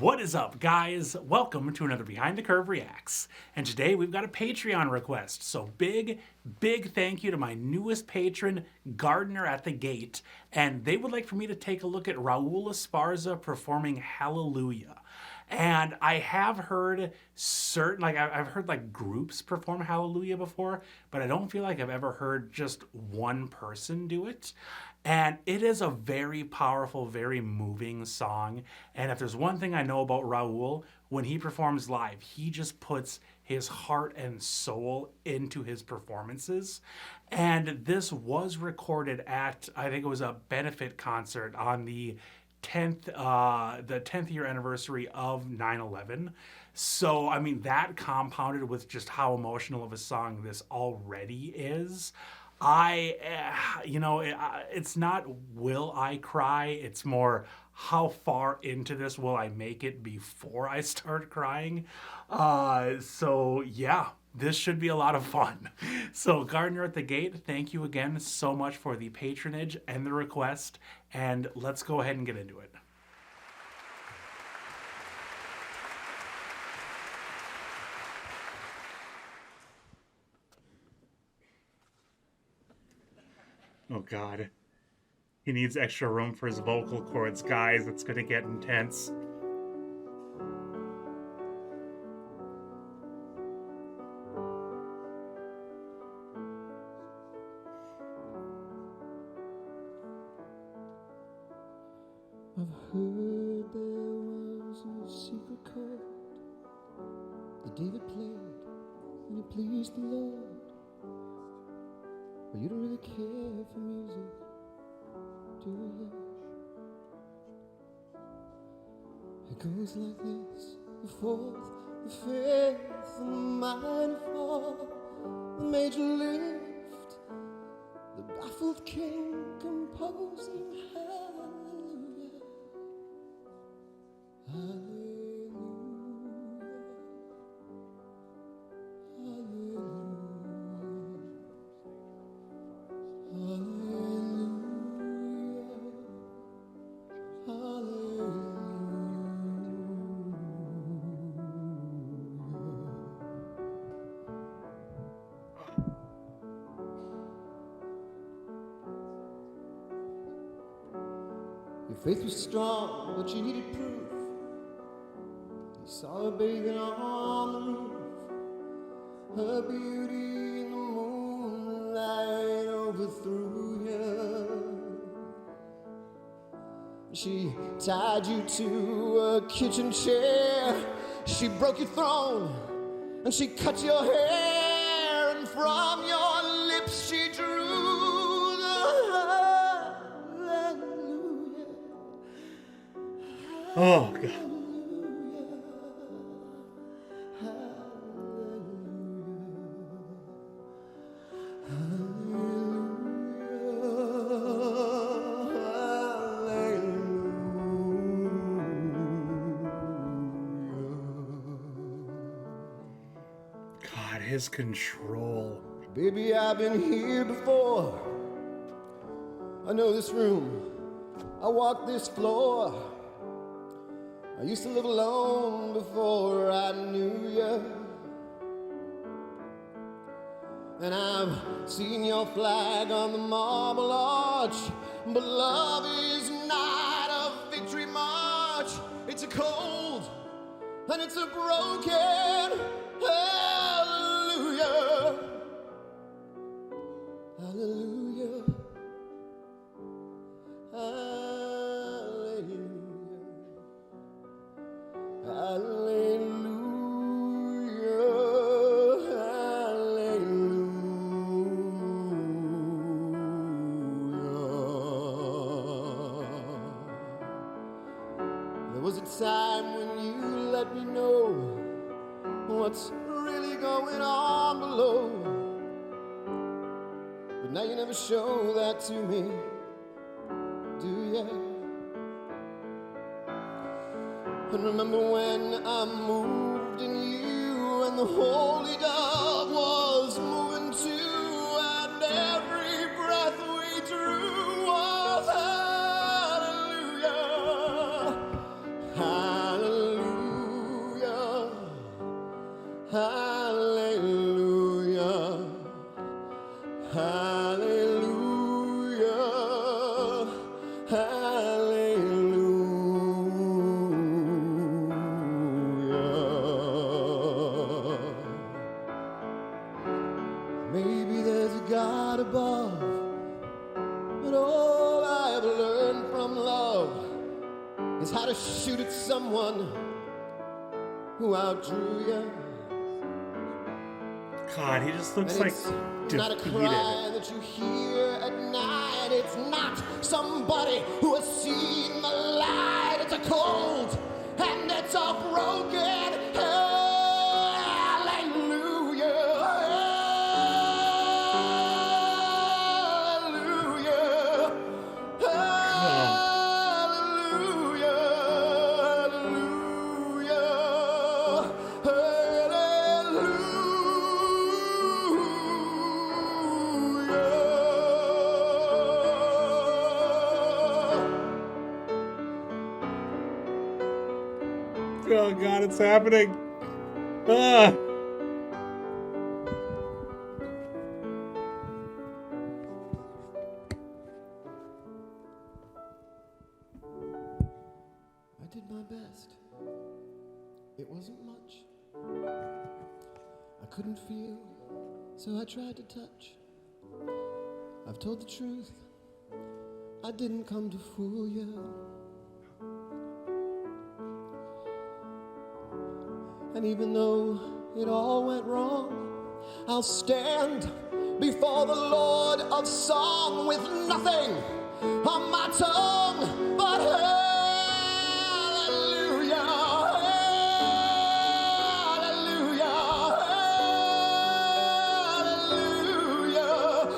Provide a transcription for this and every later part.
What is up, guys? Welcome to another Behind the Curve Reacts. And today we've got a Patreon request. So big thank you to my newest patron, Gardener at the Gate. And they would like for me to take a look at Raul Esparza performing Hallelujah. And I have heard I've heard groups perform Hallelujah before, but I don't feel like I've ever heard just one person do it. And it is a very powerful, very moving song. And if there's one thing I know about Raul, when he performs live, he just puts his heart and soul into his performances. And this was recorded at, I think it was a benefit concert on the 10th year anniversary of 9/11. So, I mean, that compounded with just how emotional of a song this already is. It's not will I cry, it's more how far into this will I make it before I start crying. So yeah, this should be a lot of fun. So Gardener at the Gate, thank you again so much for the patronage and the request, and let's go ahead and get into it. Oh God. He needs extra room for his vocal cords, guys. It's gonna get intense. I've heard there was a secret chord that David played and it pleased the Lord. But you don't really care for music, do you? It goes like this: the fourth, the fifth, the minor fall, the major lift, the baffled king composing hallelujah, hallelujah, hallelujah, hallelujah. Your faith was strong, but you needed proof. You saw her bathing on the roof, her beauty in the moonlight overthrew you. She tied you to a kitchen chair, she broke your throne, and she cut your hair, and from your lips she drew the hallelujah. Oh God. God, his control. Baby, I've been here before. I know this room. I walk this floor. I used to live alone before I knew you. And I've seen your flag on the marble arch. But love is not a victory march. It's a cold and it's a broken hallelujah. Hallelujah. Hallelujah. Hallelujah. Hallelujah. There was a time when you let me know what's really going on below. But now you never show that to me, do ya? And remember when I moved in you and the holy dove was moving too, and every breath we drew was hallelujah, hallelujah. is how to shoot at someone who outdrew you. God, he just looks And like it's defeated. not a cry that you hear at night. It's not somebody who has seen the light. It's a cold and it's a broken hallelujah. Hallelujah. Hallelujah. Oh God, it's happening. Ah. I did my best. It wasn't much. I couldn't feel, so I tried to touch. I've told the truth. I didn't come to fool you. And even though it all went wrong, I'll stand before the Lord of song with nothing on my tongue but hallelujah, hallelujah, hallelujah,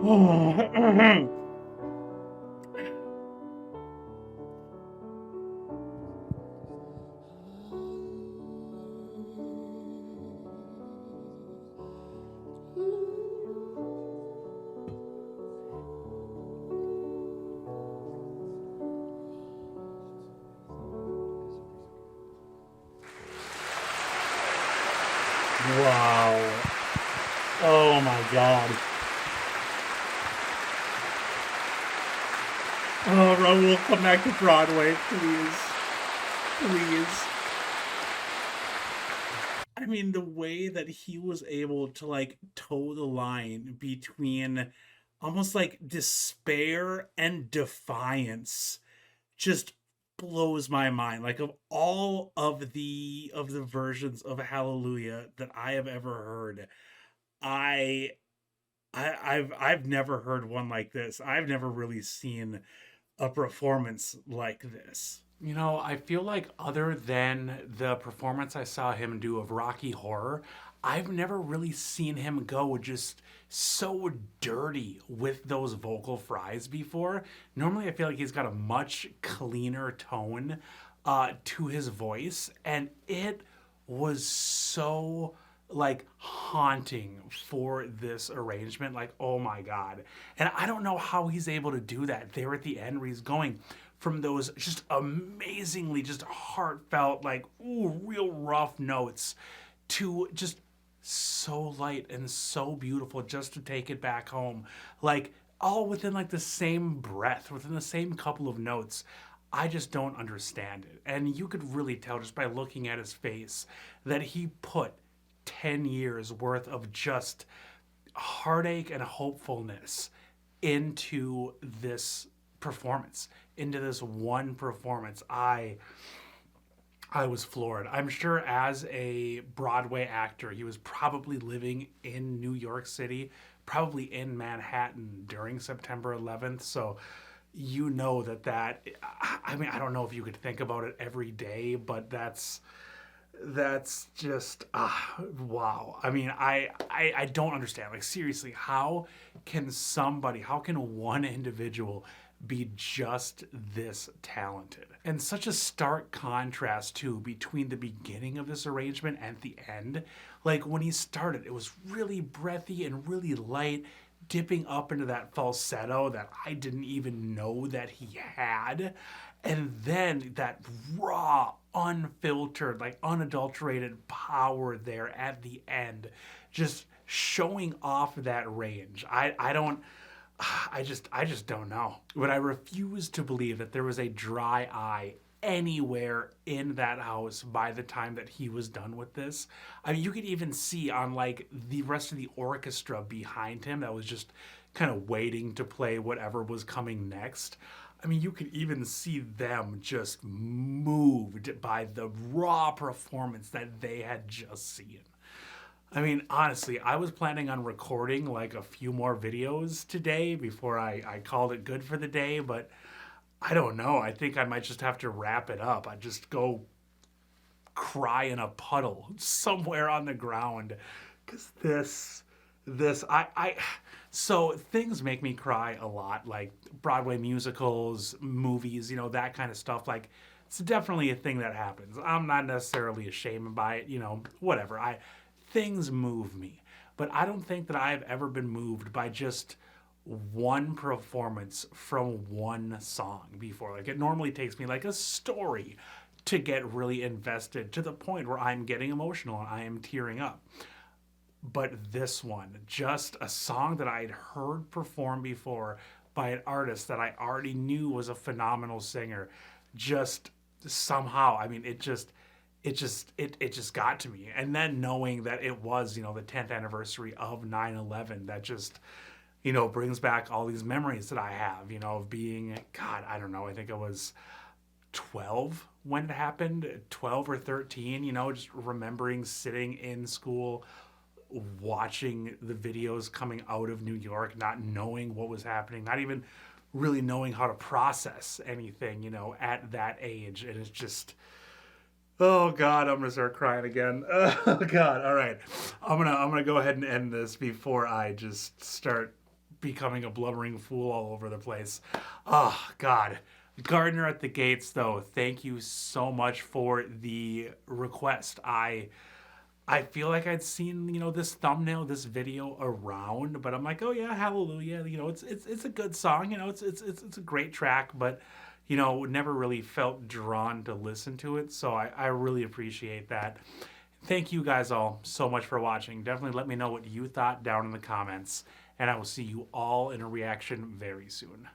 Oh. Wow. Oh my God. Oh, Raul, come back to Broadway, please. Please. I mean, the way that he was able to like toe the line between almost like despair and defiance just blows my mind. Like of all of the versions of Hallelujah that I have ever heard, I I've never heard one like this. I've never really seen a performance like this. You know, I feel like other than the performance I saw him do of Rocky Horror, I've never really seen him go just so dirty with those vocal fries before. Normally, I feel like he's got a much cleaner tone to his voice, and it was so like haunting for this arrangement. Like, oh my God. And I don't know how he's able to do that there at the end where he's going from those just amazingly just heartfelt, like, ooh, real rough notes to just so light and so beautiful just to take it back home. Like, all within like the same breath, within the same couple of notes. I just don't understand it. And you could really tell just by looking at his face that he put 10 years worth of just heartache and hopefulness into this performance, into this one performance. I was floored. I'm sure as a Broadway actor, he was probably living in New York City, probably in Manhattan during September 11th. So you know that I mean, I don't know if you could think about it every day, but that's just wow. I mean, I don't understand. Like, seriously, how can one individual be just this talented? And such a stark contrast too between the beginning of this arrangement and the end. Like, when he started, it was really breathy and really light, dipping up into that falsetto that I didn't even know that he had. And then that raw, unfiltered, like unadulterated power there at the end, just showing off that range. I just don't know. But I refuse to believe that there was a dry eye anywhere in that house by the time that he was done with this. I mean, you could even see on like the rest of the orchestra behind him that was just kind of waiting to play whatever was coming next. I mean, you could even see them just moved by the raw performance that they had just seen. I mean, honestly, I was planning on recording like a few more videos today before I called it good for the day, but I don't know. I think I might just have to wrap it up. I'd just go cry in a puddle somewhere on the ground because so things make me cry a lot, like Broadway musicals, movies, that kind of stuff. Like, it's definitely a thing that happens. I'm not necessarily ashamed by it, whatever. Things move me, but I don't think that I've ever been moved by just one performance from one song before. Like, it normally takes me like a story to get really invested to the point where I'm getting emotional and I am tearing up. But this one, just a song that I had heard performed before by an artist that I already knew was a phenomenal singer, just somehow, I mean, it just got to me. And then knowing that it was, the 10th anniversary of 9/11, that just, brings back all these memories that I have, of being, God, I don't know, I think I was 12 when it happened, 12 or 13, just remembering sitting in school, watching the videos coming out of New York, not knowing what was happening, not even really knowing how to process anything, at that age. And it's just, oh God, I'm gonna start crying again. Oh God. All right. I'm gonna go ahead and end this before I just start becoming a blubbering fool all over the place. Oh God. Gardner at the Gates, though, thank you so much for the request. I feel like I'd seen, this thumbnail, this video around, but I'm like, oh yeah, hallelujah. It's a good song. It's a great track, but never really felt drawn to listen to it. So I really appreciate that. Thank you guys all so much for watching. Definitely let me know what you thought down in the comments, and I will see you all in a reaction very soon.